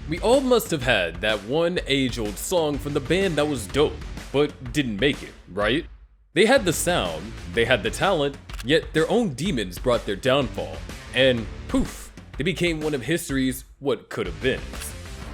We all must have had that one age-old song from the band that was dope, but didn't make it, right? They had the sound, they had the talent, yet their own demons brought their downfall, and poof, they became one of history's what could have been.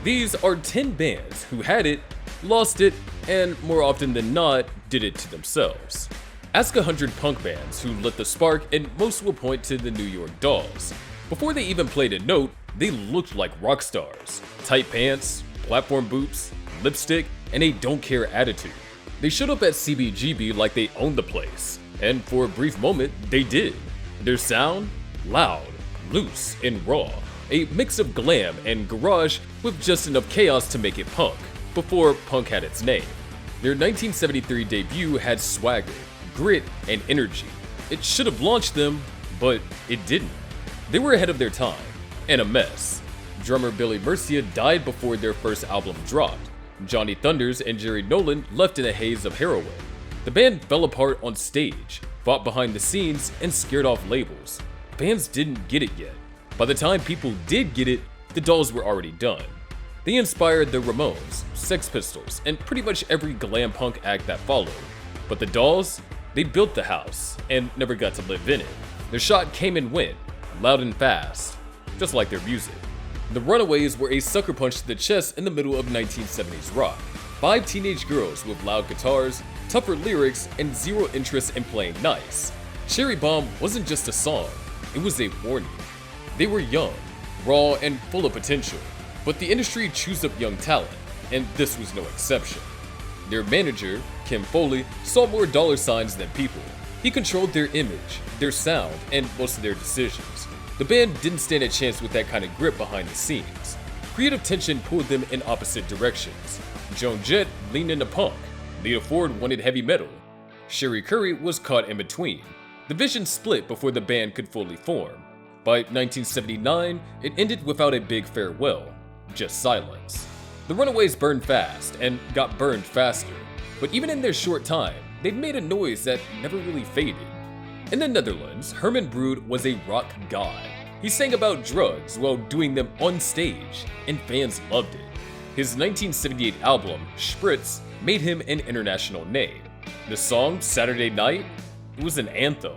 These are 10 bands who had it, lost it, and more often than not, did it to themselves. Ask 100 punk bands who lit the spark and most will point to the New York Dolls. Before they even played a note, they looked like rock stars. Tight pants, platform boots, lipstick, and a don't care attitude. They showed up at CBGB like they owned the place, and for a brief moment, they did. Their sound? Loud, loose, and raw. A mix of glam and garage with just enough chaos to make it punk, before punk had its name. Their 1973 debut had swagger, grit, and energy. It should have launched them, but it didn't. They were ahead of their time, and a mess. Drummer Billy Murcia died before their first album dropped. Johnny Thunders and Jerry Nolan left in a haze of heroin. The band fell apart on stage, fought behind the scenes, and scared off labels. Fans didn't get it yet. By the time people did get it, the Dolls were already done. They inspired the Ramones, Sex Pistols, and pretty much every glam punk act that followed. But the Dolls, they built the house and never got to live in it. Their shot came and went, loud and fast, just like their music. The Runaways were a sucker punch to the chest in the middle of 1970s rock. 5 teenage girls with loud guitars, tougher lyrics, and zero interest in playing nice. Cherry Bomb wasn't just a song, it was a warning. They were young, raw, and full of potential, but the industry chews up young talent, and this was no exception. Their manager, Kim Foley, saw more dollar signs than people. He controlled their image, their sound, and most of their decisions. The band didn't stand a chance with that kind of grip behind the scenes. Creative tension pulled them in opposite directions. Joan Jett leaned into punk. Lita Ford wanted heavy metal. Sherry Curry was caught in between. The vision split before the band could fully form. By 1979, it ended without a big farewell, just silence. The Runaways burned fast and got burned faster, but even in their short time, they've made a noise that never really faded. In the Netherlands, Herman Brood was a rock god. He sang about drugs while doing them on stage, and fans loved it. His 1978 album, Spritz, made him an international name. The song, Saturday Night, was an anthem.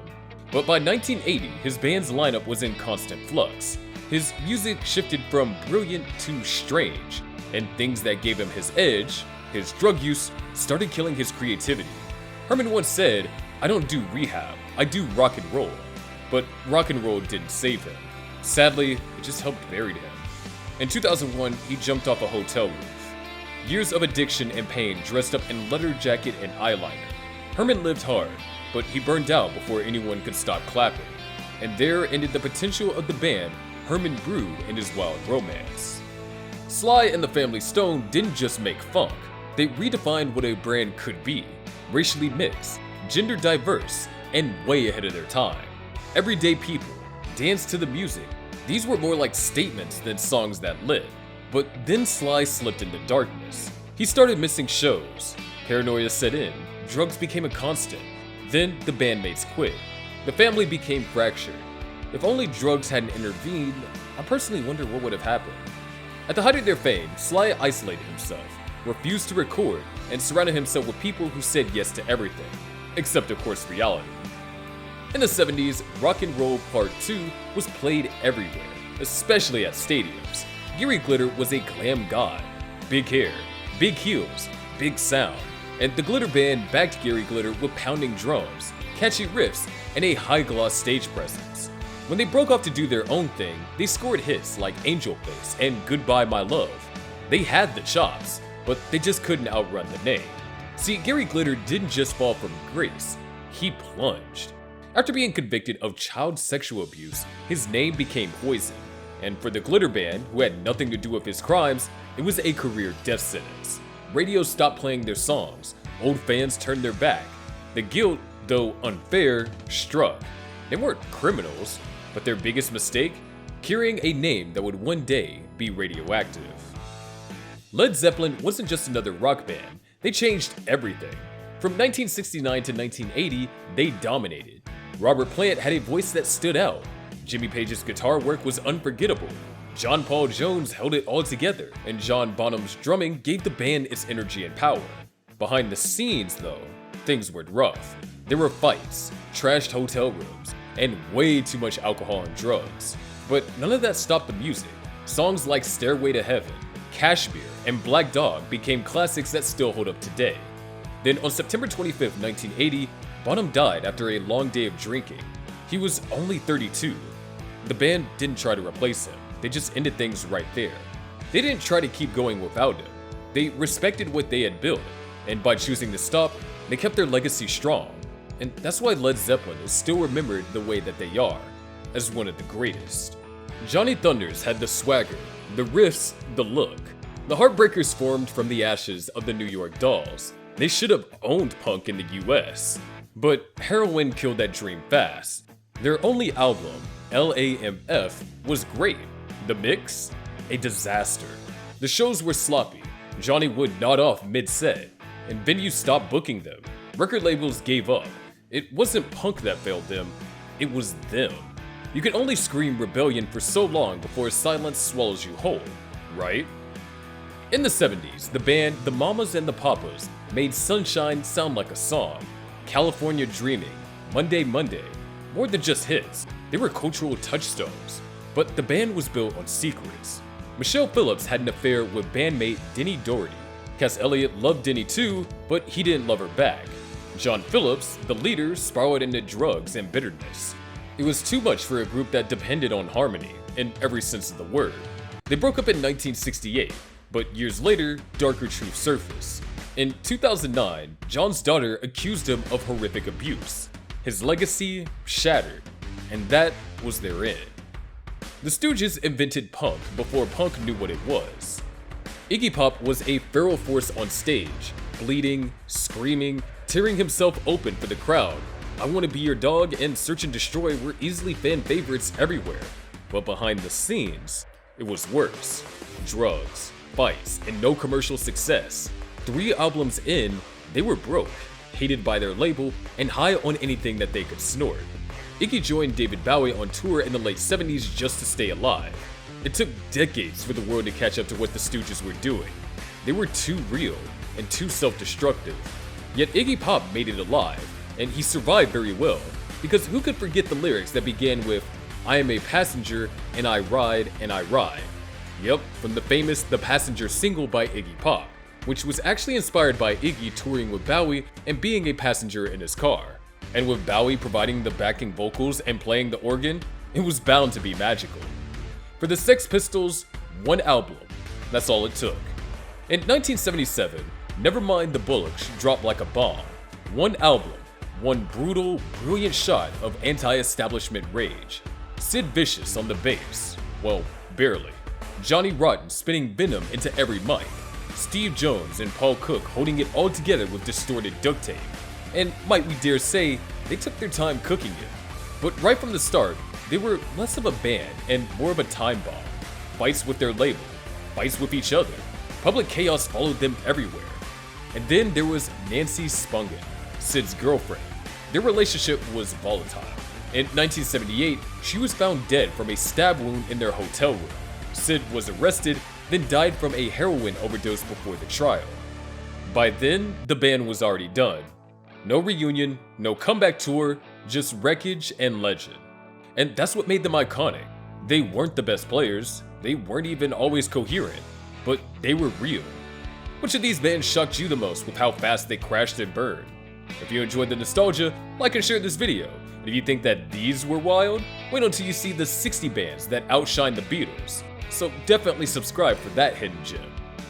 But by 1980, his band's lineup was in constant flux. His music shifted from brilliant to strange, and things that gave him his edge, his drug use, started killing his creativity. Herman once said, "I don't do rehab, I do rock and roll." But rock and roll didn't save him. Sadly, it just helped bury him. In 2001, he jumped off a hotel roof. Years of addiction and pain dressed up in leather jacket and eyeliner. Herman lived hard, but he burned out before anyone could stop clapping. And there ended the potential of the band Herman Brood and his wild romance. Sly and the Family Stone didn't just make funk, they redefined what a brand could be. Racially mixed, gender diverse, and way ahead of their time. Everyday people danced to the music. These were more like statements than songs that lit. But then Sly slipped into darkness. He started missing shows. Paranoia set in. Drugs became a constant. Then the bandmates quit. The family became fractured. If only drugs hadn't intervened, I personally wonder what would have happened. At the height of their fame, Sly isolated himself, refused to record, and surrounded himself with people who said yes to everything, except of course reality. In the 70s, Rock and Roll Part 2 was played everywhere, especially at stadiums. Gary Glitter was a glam god. Big hair, big heels, big sound, and the Glitter Band backed Gary Glitter with pounding drums, catchy riffs, and a high-gloss stage presence. When they broke off to do their own thing, they scored hits like Angel Face and Goodbye My Love. They had the chops, but they just couldn't outrun the name. See, Gary Glitter didn't just fall from grace, he plunged. After being convicted of child sexual abuse, his name became poison. And for the Glitter Band, who had nothing to do with his crimes, it was a career death sentence. Radio stopped playing their songs, old fans turned their back. The guilt, though unfair, struck. They weren't criminals, but their biggest mistake? Carrying a name that would one day be radioactive. Led Zeppelin wasn't just another rock band, they changed everything. From 1969 to 1980, they dominated. Robert Plant had a voice that stood out. Jimmy Page's guitar work was unforgettable. John Paul Jones held it all together, and John Bonham's drumming gave the band its energy and power. Behind the scenes, though, things were rough. There were fights, trashed hotel rooms, and way too much alcohol and drugs. But none of that stopped the music. Songs like Stairway to Heaven, Kashmir, and Black Dog became classics that still hold up today. Then on September 25, 1980, Bonham died after a long day of drinking. He was only 32. The band didn't try to replace him, they just ended things right there. They didn't try to keep going without him. They respected what they had built, and by choosing to stop, they kept their legacy strong. And that's why Led Zeppelin is still remembered the way that they are, as one of the greatest. Johnny Thunders had the swagger, the riffs, the look. The Heartbreakers formed from the ashes of the New York Dolls. They should have owned punk in the US. But heroin killed that dream fast. Their only album, LAMF, was great. The mix? A disaster. The shows were sloppy. Johnny would nod off mid-set, and venues stopped booking them. Record labels gave up. It wasn't punk that failed them, it was them. You can only scream rebellion for so long before silence swallows you whole, right? In the 70s, the band The Mamas and the Papas made Sunshine sound like a song. California Dreaming, Monday Monday, more than just hits, they were cultural touchstones. But the band was built on secrets. Michelle Phillips had an affair with bandmate Denny Doherty. Cass Elliot loved Denny too, but he didn't love her back. John Phillips, the leader, spiraled into drugs and bitterness. It was too much for a group that depended on harmony, in every sense of the word. They broke up in 1968, but years later, darker truth surfaced. In 2009, John's daughter accused him of horrific abuse. His legacy shattered, and that was their end. The Stooges invented punk before punk knew what it was. Iggy Pop was a feral force on stage, bleeding, screaming, tearing himself open for the crowd. I Want to Be Your Dog and Search and Destroy were easily fan favorites everywhere. But behind the scenes, it was worse. Drugs, fights, and no commercial success. 3 albums in, they were broke, hated by their label, and high on anything that they could snort. Iggy joined David Bowie on tour in the late 70s just to stay alive. It took decades for the world to catch up to what the Stooges were doing. They were too real and too self-destructive. Yet Iggy Pop made it alive, and he survived very well, because who could forget the lyrics that began with, "I am a passenger, and I ride, and I ride." Yep, from the famous The Passenger single by Iggy Pop, which was actually inspired by Iggy touring with Bowie and being a passenger in his car. And with Bowie providing the backing vocals and playing the organ, it was bound to be magical. For the Sex Pistols, 1 album, that's all it took. In 1977, Nevermind the Bollocks dropped like a bomb. 1 album, 1 brutal, brilliant shot of anti-establishment rage. Sid Vicious on the bass, well, barely. Johnny Rotten spitting venom into every mic. Steve Jones and Paul Cook holding it all together with distorted duct tape. And might we dare say, they took their time cooking it. But right from the start, they were less of a band and more of a time bomb. Fights with their label, fights with each other. Public chaos followed them everywhere. And then there was Nancy Spungen, Sid's girlfriend. Their relationship was volatile. In 1978, she was found dead from a stab wound in their hotel room. Sid was arrested, then died from a heroin overdose before the trial. By then, the band was already done. No reunion, no comeback tour, just wreckage and legend. And that's what made them iconic. They weren't the best players, they weren't even always coherent, but they were real. Which of these bands shocked you the most with how fast they crashed and burned? If you enjoyed the nostalgia, like and share this video. And if you think that these were wild, wait until you see the 60 bands that outshine the Beatles. So definitely subscribe for that hidden gem.